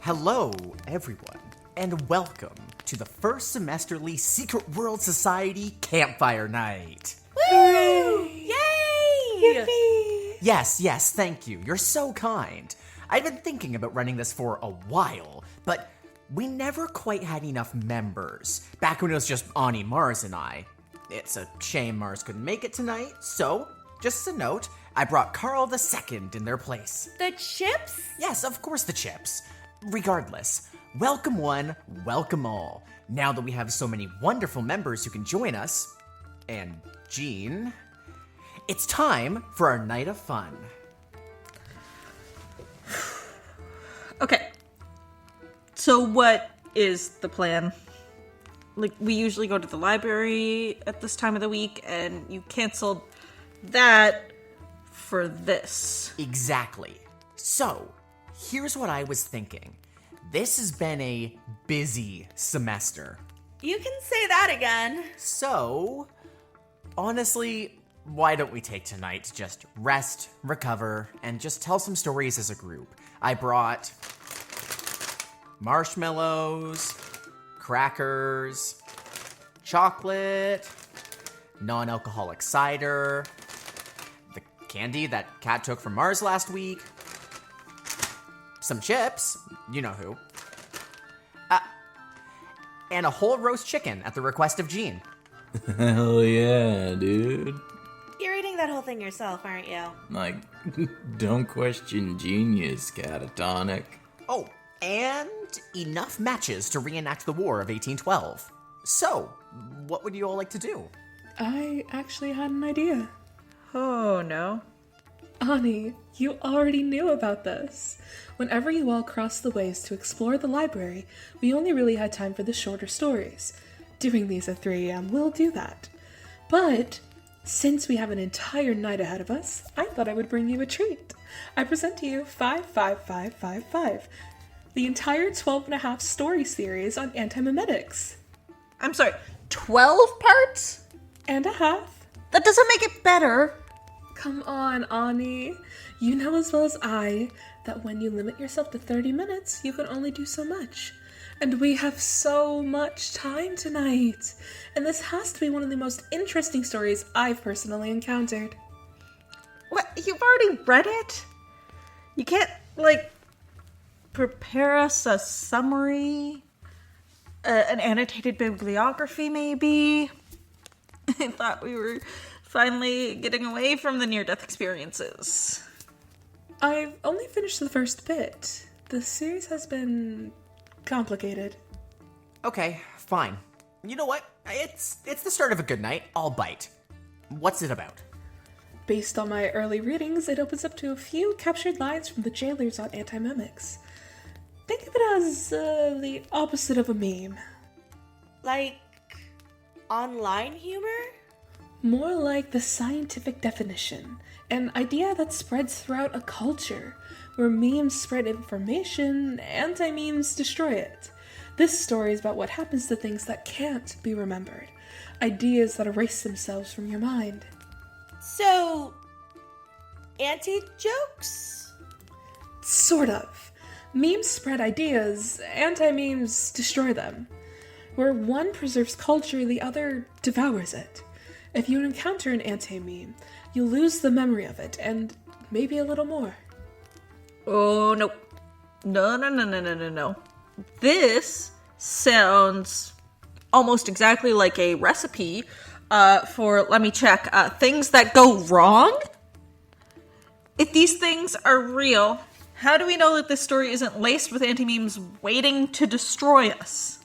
Hello, everyone, and welcome to the first semesterly Secret World Society Campfire Night. Woo! Yay! Yippee! Yes, thank you. You're so kind. I've been thinking about running this for a while, but we never quite had enough members, back when it was just Ani, Mars, and I. It's a shame Mars couldn't make it tonight, so, just a note, I brought Carl II in their place. The chips? Yes, of course the chips. Regardless, welcome one, welcome all. Now that we have so many wonderful members who can join us, and Jean, it's time for our night of fun. Okay. So what is the plan? Like, we usually go to the library at this time of the week, and you canceled that for this. Exactly. So, here's what I was thinking. This has been a busy semester. You can say that again. So, honestly, why don't we take tonight to just rest, recover, and just tell some stories as a group? I brought marshmallows, crackers, chocolate, non-alcoholic cider, the candy that Kat took from Mars last week, some chips, you know who, and a whole roast chicken at the request of Jean. Hell yeah, dude. You're eating that whole thing yourself, aren't you? Like, don't question genius, catatonic. Oh, and enough matches to reenact the War of 1812. So, what would you all like to do? I actually had an idea. Oh, no. Ani, you already knew about this. Whenever you all crossed the ways to explore the library, we only really had time for the shorter stories. Doing these at 3 a.m. will do that. But since we have an entire night ahead of us, I thought I would bring you a treat. I present to you 55555, the entire 12.5 story series on Antimemetics. I'm sorry, 12 parts? And a half. That doesn't make it better. Come on, Ani. You know as well as I that when you limit yourself to 30 minutes, you can only do so much. And we have so much time tonight. And this has to be one of the most interesting stories I've personally encountered. What? You've already read it? You can't, prepare us a summary? An annotated bibliography, maybe? I thought we were finally getting away from the near-death experiences. I've only finished the first bit. The series has been complicated. Okay, fine. You know what? It's the start of a good night. I'll bite. What's it about? Based on my early readings, it opens up to a few captured lines from the jailers on Antimemetics. Think of it as the opposite of a meme. Like, online humor? More like the scientific definition, an idea that spreads throughout a culture. Where memes spread information, anti-memes destroy it. This story is about what happens to things that can't be remembered. Ideas that erase themselves from your mind. So, anti-jokes? Sort of. Memes spread ideas, anti-memes destroy them. Where one preserves culture, the other devours it. If you encounter an anti-meme, you lose the memory of it, and maybe a little more. Oh, no. No. This sounds almost exactly like a recipe for, let me check, things that go wrong? If these things are real, how do we know that this story isn't laced with anti-memes waiting to destroy us?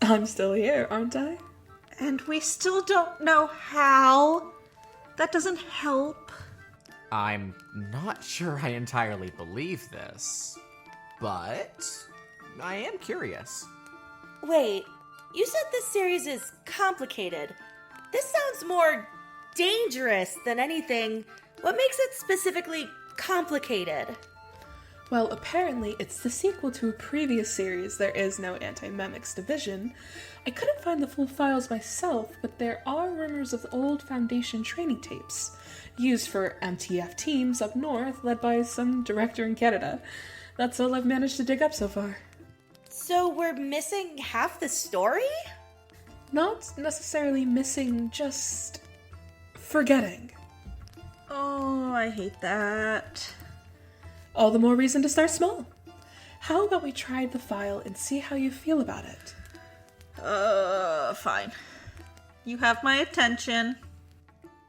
I'm still here, aren't I? And we still don't know how. That doesn't help. I'm not sure I entirely believe this, but I am curious. Wait, you said this series is complicated. This sounds more dangerous than anything. What makes it specifically complicated? Well, apparently it's the sequel to a previous series, There Is No Antimemetics Division. I couldn't find the full files myself, but there are rumors of old Foundation training tapes, used for MTF teams up north, led by some director in Canada. That's all I've managed to dig up so far. So we're missing half the story? Not necessarily missing, just forgetting. Oh, I hate that. All the more reason to start small. How about we try the file and see how you feel about it? Fine. You have my attention.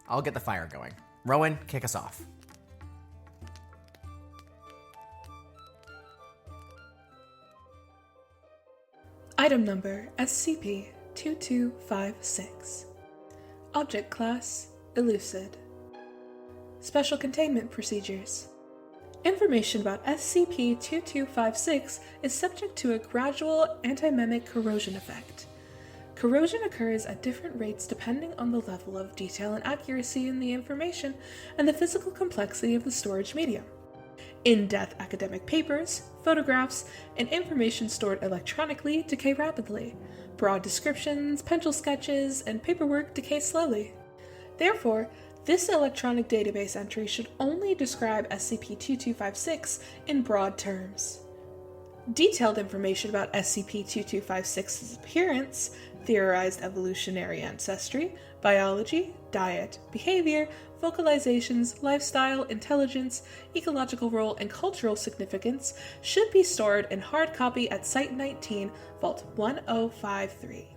I'll get the fire going. Rowan, kick us off. Item number SCP-2256. Object Class Elucid. Special Containment Procedures. Information about SCP-2256 is subject to a gradual antimemic corrosion effect. Corrosion occurs at different rates depending on the level of detail and accuracy in the information and the physical complexity of the storage medium. In-depth academic papers, photographs, and information stored electronically decay rapidly. Broad descriptions, pencil sketches, and paperwork decay slowly. Therefore, this electronic database entry should only describe SCP-2256 in broad terms. Detailed information about SCP-2256's appearance, theorized evolutionary ancestry, biology, diet, behavior, vocalizations, lifestyle, intelligence, ecological role, and cultural significance should be stored in hard copy at Site 19, Vault 1053.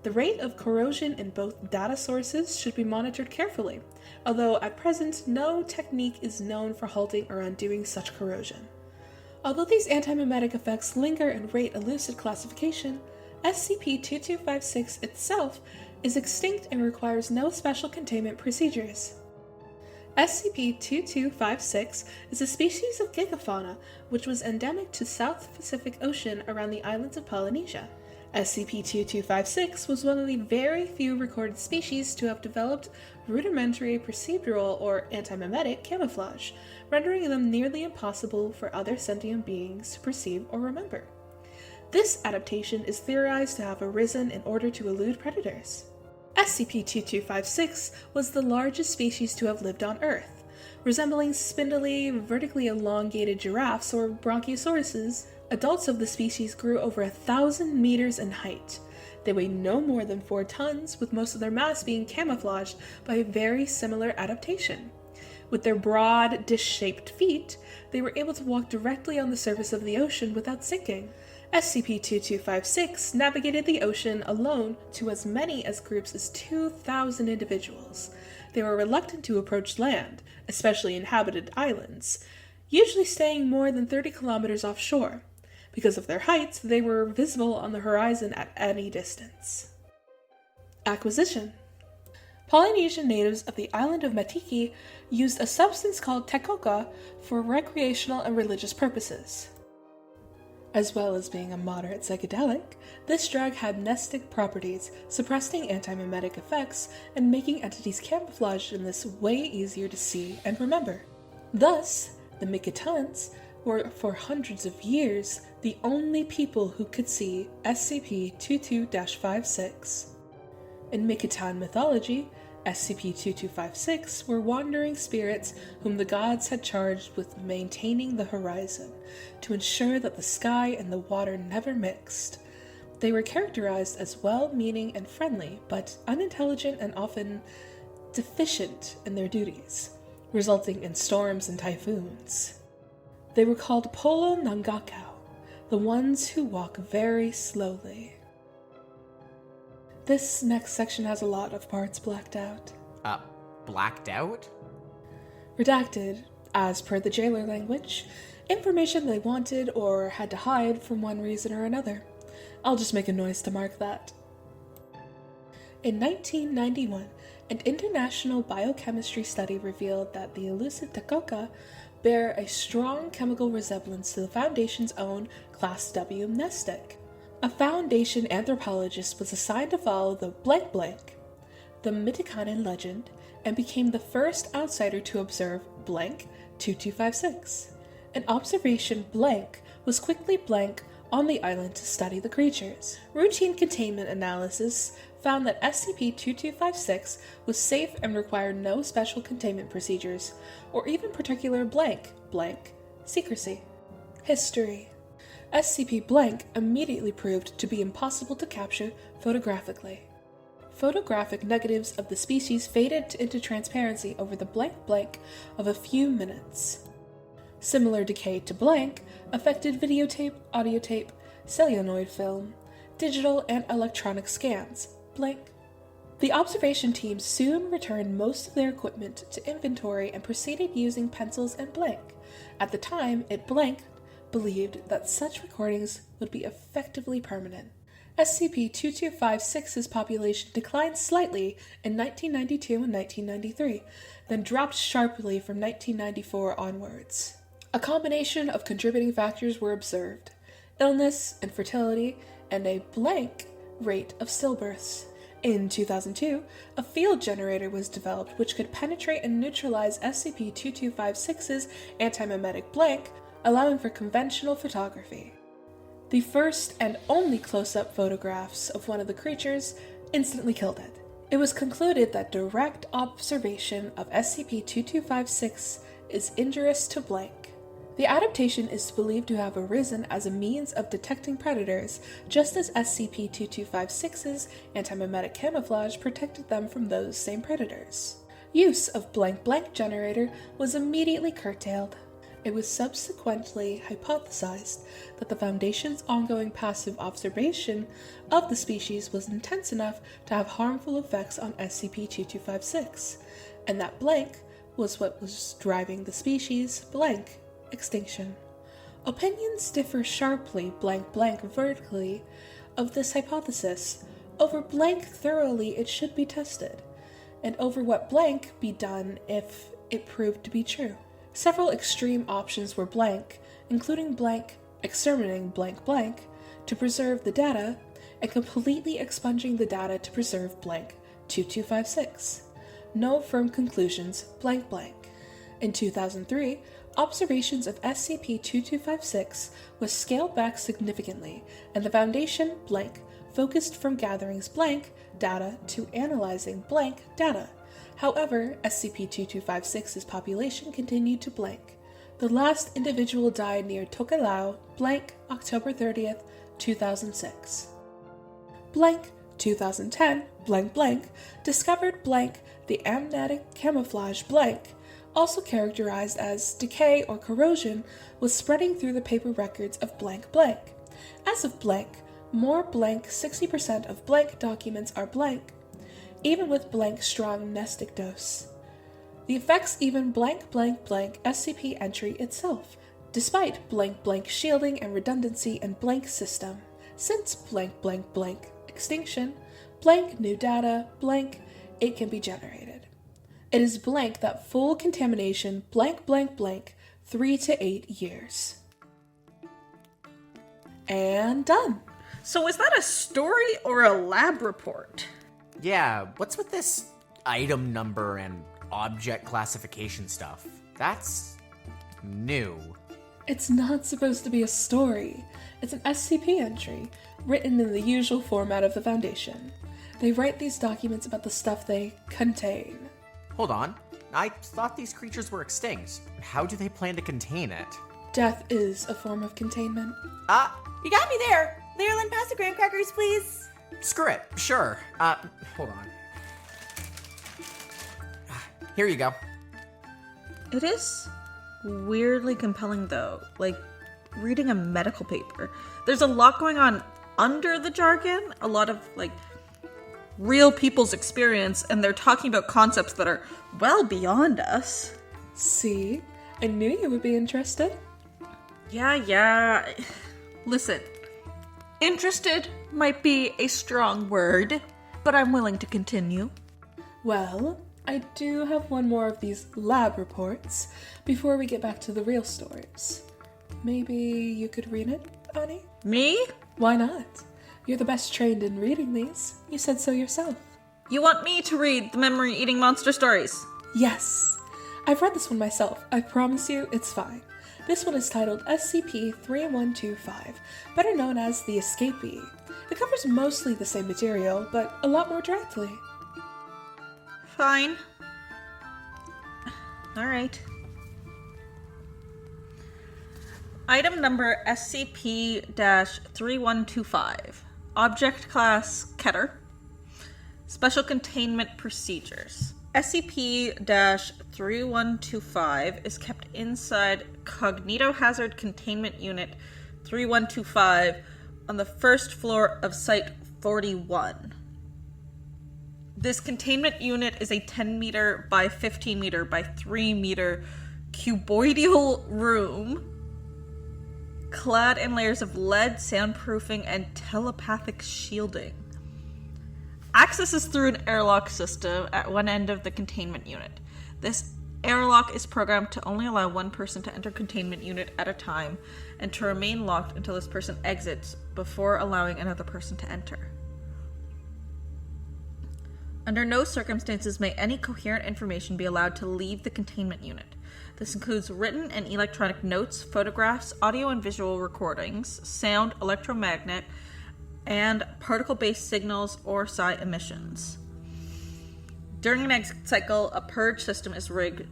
The rate of corrosion in both data sources should be monitored carefully, although at present no technique is known for halting or undoing such corrosion. Although these antimemetic effects linger and rate elucid classification, SCP-2256 itself is extinct and requires no special containment procedures. SCP-2256 is a species of gigafauna which was endemic to South Pacific Ocean around the islands of Polynesia. SCP-2256 was one of the very few recorded species to have developed rudimentary procedural or antimemetic camouflage, rendering them nearly impossible for other sentient beings to perceive or remember. This adaptation is theorized to have arisen in order to elude predators. SCP-2256 was the largest species to have lived on Earth. Resembling spindly, vertically elongated giraffes or bronciosauruses, adults of the species grew over 1,000 meters in height. They weighed no more than 4 tons, with most of their mass being camouflaged by a very similar adaptation. With their broad, dish-shaped feet, they were able to walk directly on the surface of the ocean without sinking. SCP-2256 navigated the ocean alone to as many as groups as 2,000 individuals. They were reluctant to approach land, especially inhabited islands, usually staying more than 30 kilometers offshore. Because of their height, they were visible on the horizon at any distance. Acquisition. Polynesian natives of the island of Matiki used a substance called tekoka for recreational and religious purposes. As well as being a moderate psychedelic, this drug had mnestic properties, suppressing antimemetic effects and making entities camouflaged in this way easier to see and remember. Thus, the Mikitans were for hundreds of years the only people who could see SCP-22-56. In Mikitan mythology, SCP-2256 were wandering spirits whom the gods had charged with maintaining the horizon, to ensure that the sky and the water never mixed. They were characterized as well-meaning and friendly, but unintelligent and often deficient in their duties, resulting in storms and typhoons. They were called Polo Nangakau, the ones who walk very slowly. This next section has a lot of parts blacked out. Blacked out? Redacted, as per the jailer language, information they wanted or had to hide for one reason or another. I'll just make a noise to mark that. In 1991, an international biochemistry study revealed that the elusive tekoka bear a strong chemical resemblance to the Foundation's own Class W mnestic. A Foundation anthropologist was assigned to follow the blank blank, the Mitikanen legend, and became the first outsider to observe blank 2256. An observation blank was quickly blank on the island to study the creatures. Routine containment analysis found that SCP-2256 was safe and required no special containment procedures, or even particular blank secrecy. History. SCP blank immediately proved to be impossible to capture photographically. Photographic negatives of the species faded into transparency over the blank of a few minutes. Similar decay to blank affected videotape, audiotape, celluloid film, digital and electronic scans, blank. The observation team soon returned most of their equipment to inventory and proceeded using pencils and blank. At the time, it blank believed that such recordings would be effectively permanent. SCP-2256's population declined slightly in 1992 and 1993, then dropped sharply from 1994 onwards. A combination of contributing factors were observed: illness, infertility, and a blank rate of stillbirths. In 2002, a field generator was developed which could penetrate and neutralize SCP-2256's antimemetic blank, allowing for conventional photography. The first and only close-up photographs of one of the creatures instantly killed it. It was concluded that direct observation of SCP-2256 is injurious to blank. The adaptation is believed to have arisen as a means of detecting predators, just as SCP-2256's antimemetic camouflage protected them from those same predators. Use of blank generator was immediately curtailed. It was subsequently hypothesized that the Foundation's ongoing passive observation of the species was intense enough to have harmful effects on SCP-2256, and that blank was what was driving the species blank extinction. Opinions differ sharply blank vertically of this hypothesis, over blank thoroughly it should be tested, and over what blank be done if it proved to be true. Several extreme options were blank, including blank exterminating blank to preserve the data, and completely expunging the data to preserve blank 2256. No firm conclusions blank. In 2003, observations of SCP-2256 was scaled back significantly, and the Foundation blank focused from gatherings blank data to analyzing blank data. However, SCP-2256's population continued to blank. The last individual died near Tokelau, blank, October 30th, 2006. Blank, 2010, blank, discovered blank, the amniotic camouflage blank, also characterized as decay or corrosion, was spreading through the paper records of blank. As of blank, more blank 60% of blank documents are blank, even with blank strong nestic dose. The effects even blank SCP entry itself, despite blank shielding and redundancy and blank system. Since blank extinction, blank new data, blank, it can be generated. It is blank that full contamination blank 3 to 8 years. And done. So is that a story or a lab report? Yeah, what's with this item number and object classification stuff? That's new. It's not supposed to be a story. It's an SCP entry, written in the usual format of the Foundation. They write these documents about the stuff they contain. Hold on. I thought these creatures were extinct. How do they plan to contain it? Death is a form of containment. You got me there! Leerlin, pass the graham crackers, please. Screw it. Sure. Hold on. Here you go. It is weirdly compelling, though. Like, reading a medical paper. There's a lot going on under the jargon. A lot of, like, real people's experience, and they're talking about concepts that are well beyond us. See? I knew you would be interested. Yeah. Listen, interested might be a strong word, but I'm willing to continue. Well, I do have one more of these lab reports before we get back to the real stories. Maybe you could read it, Ani? Me? Why not? You're the best trained in reading these. You said so yourself. You want me to read the memory-eating monster stories? Yes. I've read this one myself. I promise you, it's fine. This one is titled SCP-3125, better known as The Escapee. It covers mostly the same material, but a lot more directly. Fine. Alright. Item number SCP-3125. Object Class Keter. Special Containment Procedures. SCP-3125 is kept inside Cognitohazard Containment Unit 3125 on the first floor of Site 41. This containment unit is a 10 meter by 15 meter by 3 meter cuboidal room clad in layers of lead, soundproofing, and telepathic shielding. Access is through an airlock system at one end of the containment unit. This airlock is programmed to only allow one person to enter containment unit at a time and to remain locked until this person exits before allowing another person to enter. Under no circumstances may any coherent information be allowed to leave the containment unit. This includes written and electronic notes, photographs, audio and visual recordings, sound, electromagnet, and particle-based signals or psi emissions. During an exit cycle, a purge system is rigged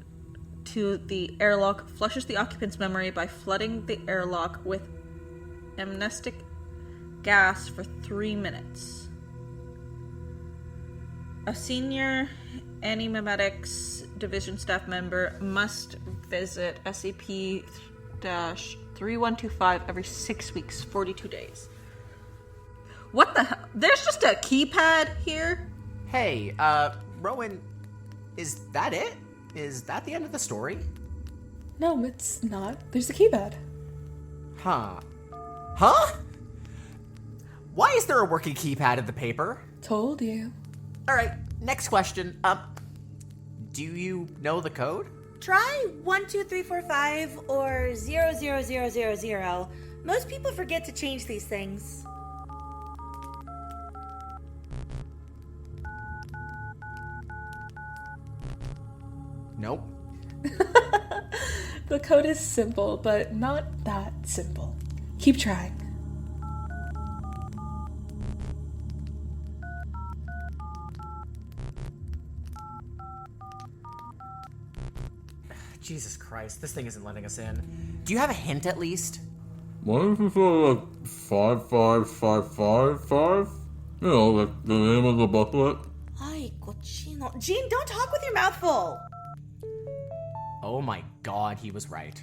to the airlock, flushes the occupant's memory by flooding the airlock with amnestic gas for 3 minutes. A senior Antimemetics division staff member must visit SCP-3125 every 6 weeks, 42 days. What the hell? There's just a keypad here? Hey, Rowan, is that it? Is that the end of the story? No, it's not. There's a keypad. Huh? Why is there a working keypad in the paper? Told you. Alright, next question. Do you know the code? Try 12345 or 00000. Most people forget to change these things. Nope. The code is simple, but not that simple. Keep trying. Jesus Christ, this thing isn't letting us in. Do you have a hint at least? Why don't you say like 55555? You know, like the name of the booklet. Ay, cochino. Jean, don't talk with your mouth full. Oh my god, he was right.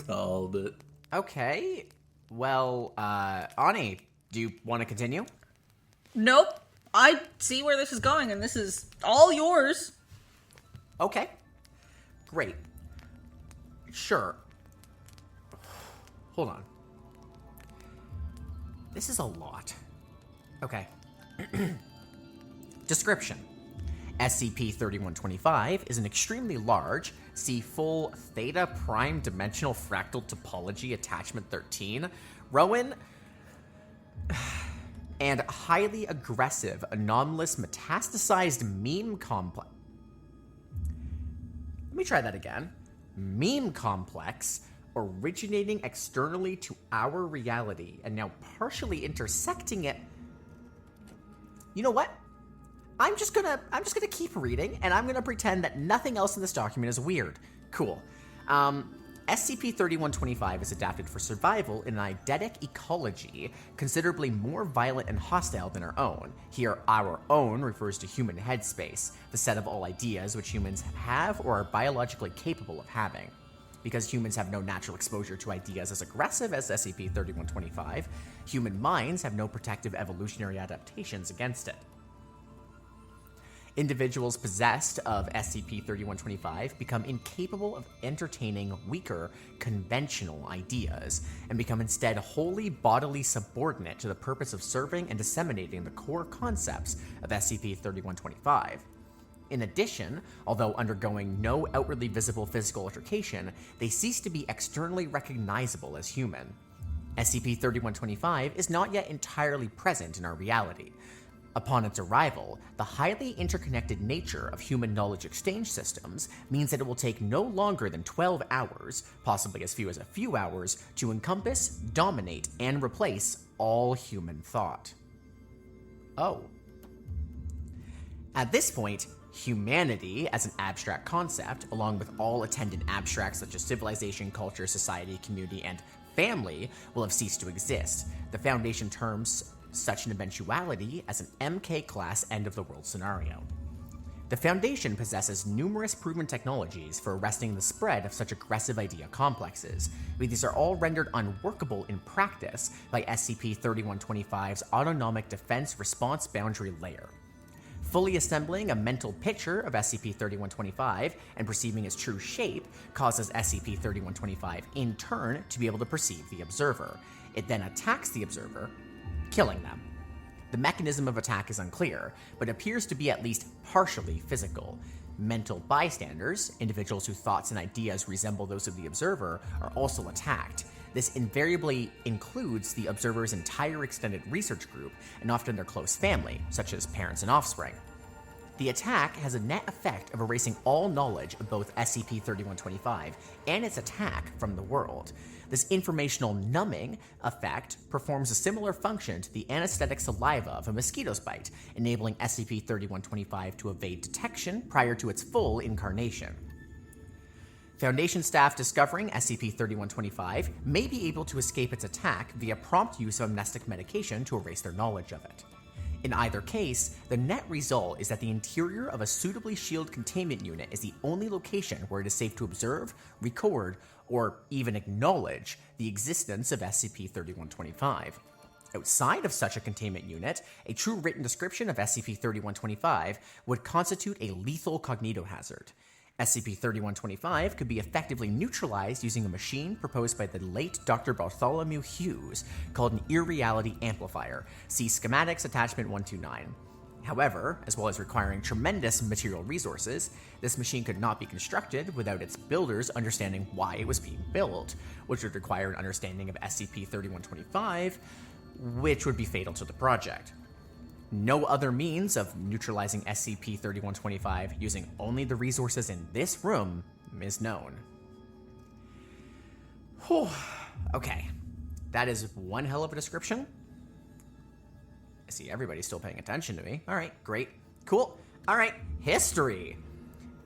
Called it. Okay. Well, Ani, do you want to continue? Nope. I see where this is going, and this is all yours. Okay. Great. Sure. Hold on. This is a lot. Okay. Description. SCP-3125 is an extremely large, see full theta prime dimensional fractal topology attachment 13, Rowan, and highly aggressive, anomalous, metastasized meme complex. Let me try that again. Meme complex originating externally to our reality and now partially intersecting it. You know what? I'm just gonna keep reading, and I'm gonna pretend that nothing else in this document is weird. Cool. SCP-3125 is adapted for survival in an eidetic ecology considerably more violent and hostile than our own. Here, our own refers to human headspace, the set of all ideas which humans have or are biologically capable of having. Because humans have no natural exposure to ideas as aggressive as SCP-3125, human minds have no protective evolutionary adaptations against it. Individuals possessed of SCP-3125 become incapable of entertaining weaker, conventional ideas, and become instead wholly bodily subordinate to the purpose of serving and disseminating the core concepts of SCP-3125. In addition, although undergoing no outwardly visible physical altercation, they cease to be externally recognizable as human. SCP-3125 is not yet entirely present in our reality. Upon its arrival, the highly interconnected nature of human knowledge exchange systems means that it will take no longer than 12 hours, possibly as few as a few hours, to encompass, dominate, and replace all human thought. Oh. At this point, Humanity as an abstract concept, along with all attendant abstracts such as civilization, culture, society, community, and family, will have ceased to exist. The Foundation terms such an eventuality as an MK-class end-of-the-world scenario. The Foundation possesses numerous proven technologies for arresting the spread of such aggressive idea complexes, but these are all rendered unworkable in practice by SCP-3125's Autonomic Defense Response Boundary Layer. Fully assembling a mental picture of SCP-3125 and perceiving its true shape causes SCP-3125 in turn to be able to perceive the observer. It then attacks the observer, killing them. The mechanism of attack is unclear, but appears to be at least partially physical. Mental bystanders, individuals whose thoughts and ideas resemble those of the observer, are also attacked. This invariably includes the observer's entire extended research group, and often their close family, such as parents and offspring. The attack has a net effect of erasing all knowledge of both SCP-3125 and its attack from the world. This informational numbing effect performs a similar function to the anesthetic saliva of a mosquito's bite, enabling SCP-3125 to evade detection prior to its full incarnation. Foundation staff discovering SCP-3125 may be able to escape its attack via prompt use of amnestic medication to erase their knowledge of it. In either case, the net result is that the interior of a suitably shielded containment unit is the only location where it is safe to observe, record, or even acknowledge the existence of SCP-3125. Outside of such a containment unit, a true written description of SCP-3125 would constitute a lethal cognitohazard. SCP-3125 could be effectively neutralized using a machine proposed by the late Dr. Bartholomew Hughes called an irreality amplifier. See Schematics Attachment 129. However, as well as requiring tremendous material resources, this machine could not be constructed without its builders understanding why it was being built, which would require an understanding of SCP-3125, which would be fatal to the project. No other means of neutralizing SCP-3125 using only the resources in this room is known. Whew. Okay, that is one hell of a description. I see everybody's still paying attention to me. All right, great, cool. All right, history.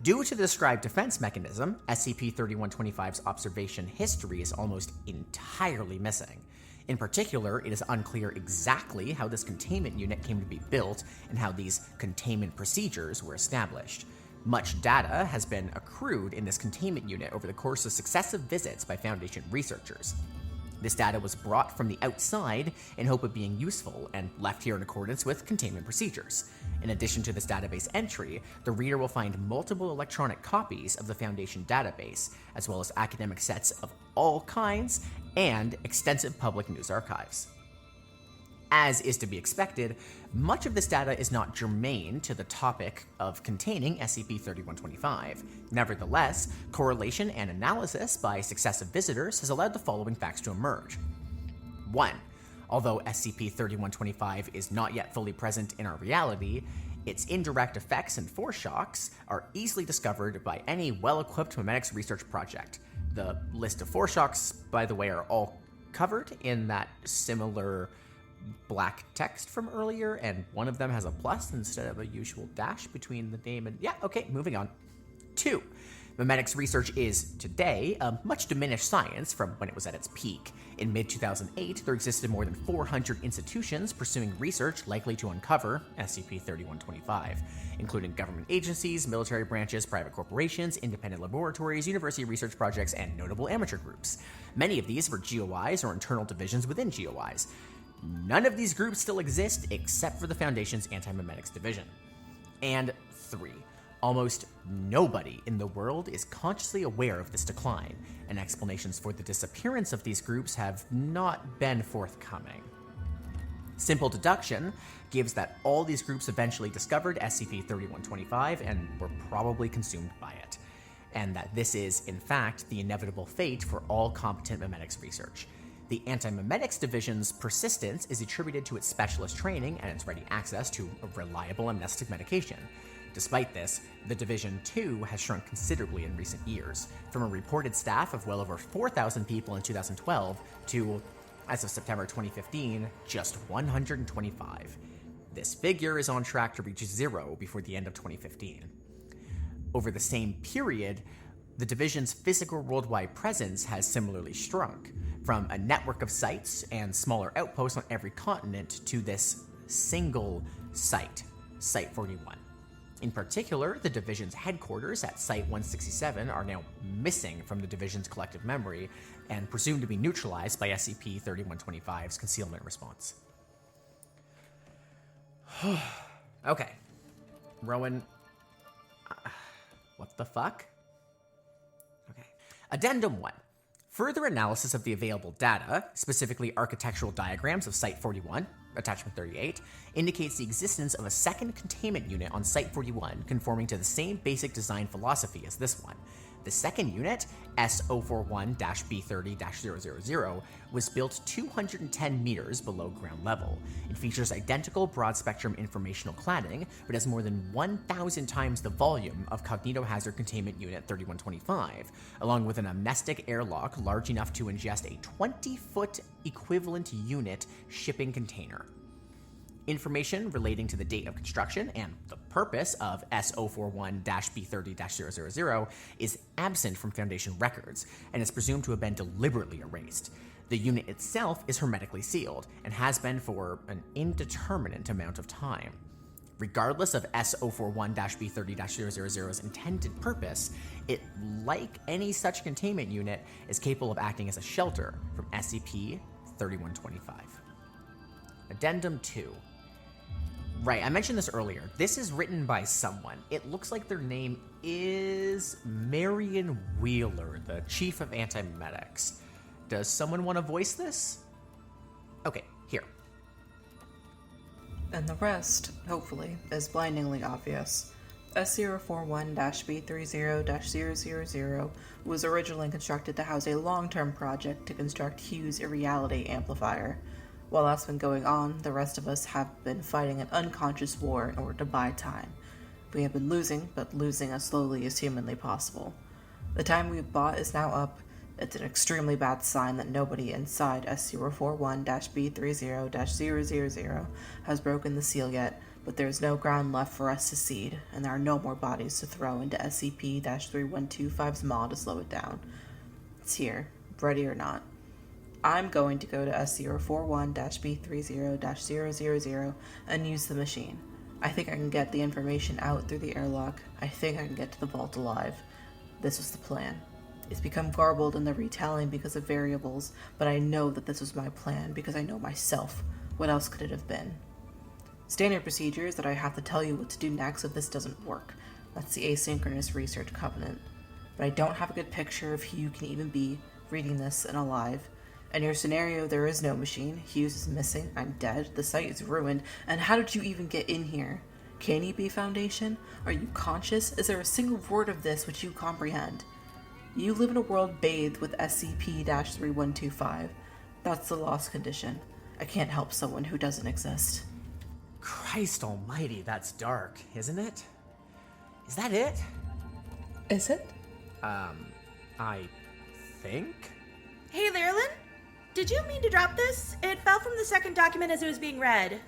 Due to the described defense mechanism, SCP-3125's observation history is almost entirely missing. In particular, it is unclear exactly how this containment unit came to be built and how these containment procedures were established. Much data has been accrued in this containment unit over the course of successive visits by Foundation researchers. This data was brought from the outside in hope of being useful and left here in accordance with containment procedures. In addition to this database entry, the reader will find multiple electronic copies of the Foundation database, as well as academic sets of all kinds and extensive public news archives. As is to be expected, much of this data is not germane to the topic of containing SCP-3125. Nevertheless, correlation and analysis by successive visitors has allowed the following facts to emerge. 1. Although SCP-3125 is not yet fully present in our reality, its indirect effects and foreshocks are easily discovered by any well-equipped memetics research project. The list of foreshocks, by the way, are all covered in that similar black text from earlier, and one of them has a plus instead of a usual dash between the name and... Yeah, okay, moving on. 2. Memetics research is, today, a much diminished science from when it was at its peak. In mid-2008, there existed more than 400 institutions pursuing research likely to uncover SCP-3125, including government agencies, military branches, private corporations, independent laboratories, university research projects, and notable amateur groups. Many of these were GOIs or internal divisions within GOIs. None of these groups still exist except for the Foundation's Antimemetics division. And 3. Almost nobody in the world is consciously aware of this decline, and explanations for the disappearance of these groups have not been forthcoming. Simple deduction gives that all these groups eventually discovered SCP-3125 and were probably consumed by it, and that this is, in fact, the inevitable fate for all competent memetics research. The Antimemetics division's persistence is attributed to its specialist training and its ready access to a reliable amnestic medication. Despite this, the Division 2 has shrunk considerably in recent years, from a reported staff of well over 4,000 people in 2012 to, as of September 2015, just 125. This figure is on track to reach 0 before the end of 2015. Over the same period, the division's physical worldwide presence has similarly shrunk, from a network of sites and smaller outposts on every continent to this single site, Site 41. In particular, the division's headquarters at Site 167 are now missing from the division's collective memory and presumed to be neutralized by SCP-3125's concealment response. Okay. Rowan, what the fuck? Okay. Addendum 1. Further analysis of the available data, specifically architectural diagrams of Site 41, Attachment 38, indicates the existence of a second containment unit on Site 41 conforming to the same basic design philosophy as this one. The second unit, S041-B30-000, was built 210 meters below ground level. It features identical broad-spectrum informational cladding, but has more than 1,000 times the volume of Cognitohazard Containment Unit 3125, along with an amnestic airlock large enough to ingest a 20-foot equivalent unit shipping container. Information relating to the date of construction and the purpose of S041-B30-000 is absent from Foundation records and is presumed to have been deliberately erased. The unit itself is hermetically sealed and has been for an indeterminate amount of time. Regardless of S041-B30-000's intended purpose, it, like any such containment unit, is capable of acting as a shelter from SCP-3125. Addendum 2. Right, I mentioned this earlier. This is written by someone. It looks like their name is Marion Wheeler, the chief of Antimemetics. Does someone want to voice this? Okay, here. And the rest, hopefully, is blindingly obvious. S041-B30-000 was originally constructed to house a long-term project to construct Hugh's Irreality Amplifier. While that's been going on, the rest of us have been fighting an unconscious war in order to buy time. We have been losing, but losing as slowly as humanly possible. The time we've bought is now up. It's an extremely bad sign that nobody inside S041-B30-000 has broken the seal yet, but there is no ground left for us to cede, and there are no more bodies to throw into SCP-3125's maw to slow it down. It's here, ready or not. I'm going to go to S041-B30-000 and use the machine. I think I can get the information out through the airlock. I think I can get to the vault alive. This was the plan. It's become garbled in the retelling because of variables, but I know that this was my plan because I know myself. What else could it have been? Standard procedure is that I have to tell you what to do next if this doesn't work. That's the Asynchronous Research Covenant. But I don't have a good picture of who you can even be reading this and alive. In your scenario, there is no machine. Hughes is missing. I'm dead. The site is ruined. And how did you even get in here? Can you be Foundation? Are you conscious? Is there a single word of this which you comprehend? You live in a world bathed with SCP-3125. That's the lost condition. I can't help someone who doesn't exist. Christ almighty, that's dark, isn't it? Is that it? Is it? I think? Hey, Leerlin? Did you mean to drop this? It fell from the second document as it was being read.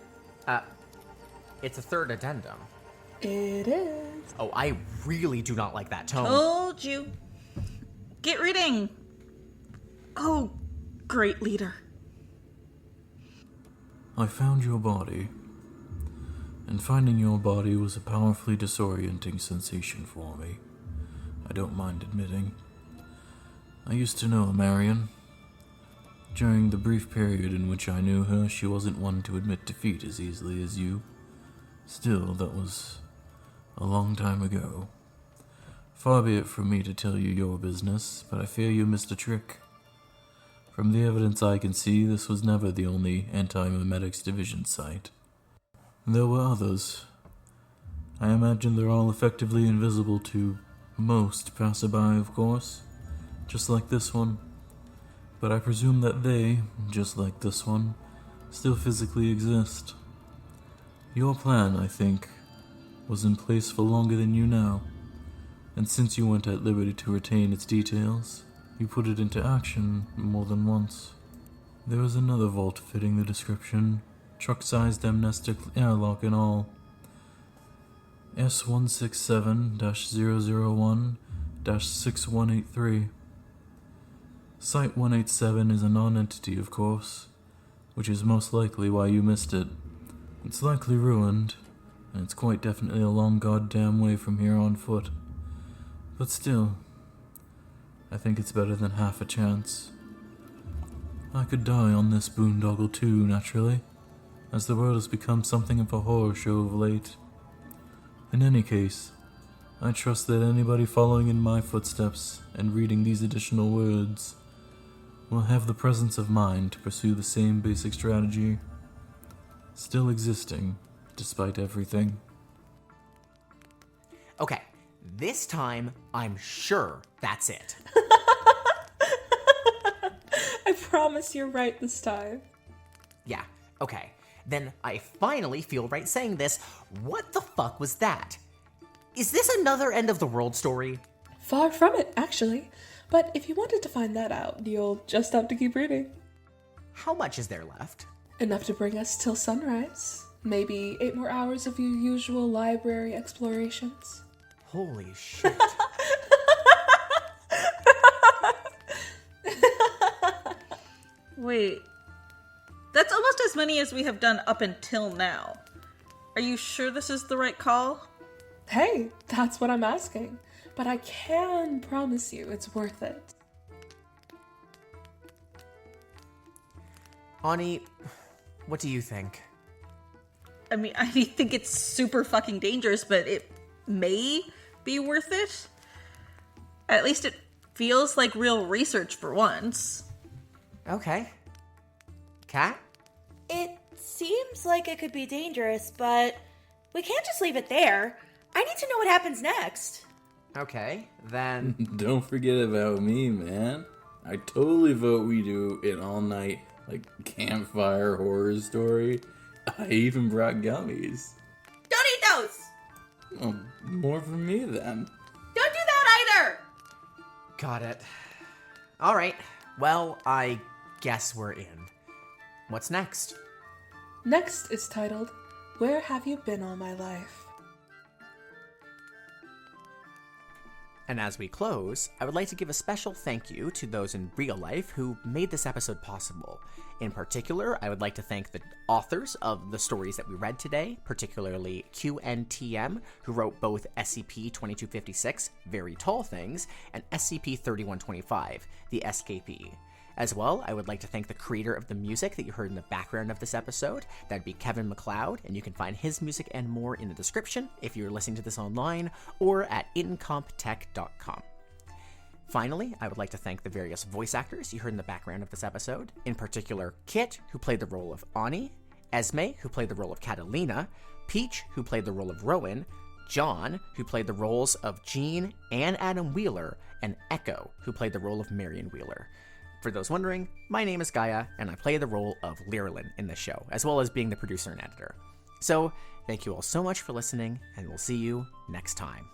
It's a third addendum. It is. Oh, I really do not like that tone. Told you. Get reading. Oh, great leader. I found your body, and finding your body was a powerfully disorienting sensation for me. I don't mind admitting. I used to know Marion. During the brief period in which I knew her, she wasn't one to admit defeat as easily as you. Still, that was a long time ago. Far be it from me to tell you your business, but I fear you missed a trick. From the evidence I can see, this was never the only Antimemetics Division site. There were others. I imagine they're all effectively invisible to most passerby, of course, just like this one. But I presume that they, just like this one, still physically exist. Your plan, I think, was in place for longer than you now, and since you weren't at liberty to retain its details, you put it into action more than once. There was another vault fitting the description, truck-sized amnestic airlock and all. S167-001-6183. Site-187 is a non-entity, of course, which is most likely why you missed it. It's likely ruined, and it's quite definitely a long goddamn way from here on foot. But still, I think it's better than half a chance. I could die on this boondoggle too, naturally, as the world has become something of a horror show of late. In any case, I trust that anybody following in my footsteps and reading these additional words will have the presence of mind to pursue the same basic strategy, still existing despite everything. Okay, this time I'm sure that's it. I promise you're right this time. Yeah, okay. Then I finally feel right saying this. What the fuck was that? Is this another end of the world story? Far from it, actually. But if you wanted to find that out, you'll just have to keep reading. How much is there left? Enough to bring us till sunrise. Maybe 8 more hours of your usual library explorations. Holy shit. Wait. That's almost as many as we have done up until now. Are you sure this is the right call? Hey, that's what I'm asking. But I can promise you it's worth it. Ani, what do you think? I mean, I think it's super fucking dangerous, but it may be worth it. At least it feels like real research for once. Okay. Kat? It seems like it could be dangerous, but we can't just leave it there. I need to know what happens next. Okay, then... Don't forget about me, man. I totally vote we do an all-night, campfire horror story. I even brought gummies. Don't eat those! Well, more for me, then. Don't do that either! Got it. Alright, well, I guess we're in. What's next? Next is titled, Where Have You Been All My Life? And as we close, I would like to give a special thank you to those in real life who made this episode possible. In particular, I would like to thank the authors of the stories that we read today, particularly QNTM, who wrote both SCP-2256, Very Tall Things, and SCP-3125, The Escapee. As well, I would like to thank the creator of the music that you heard in the background of this episode. That'd be Kevin MacLeod, and you can find his music and more in the description if you're listening to this online or at incomptech.com. Finally, I would like to thank the various voice actors you heard in the background of this episode, in particular Kit, who played the role of Ani, Esme, who played the role of Catalina, Peach, who played the role of Rowan, John, who played the roles of Jean and Adam Wheeler, and Echo, who played the role of Marion Wheeler. For those wondering, my name is Gaia, and I play the role of Lyrillin in this show, as well as being the producer and editor. So, thank you all so much for listening, and we'll see you next time.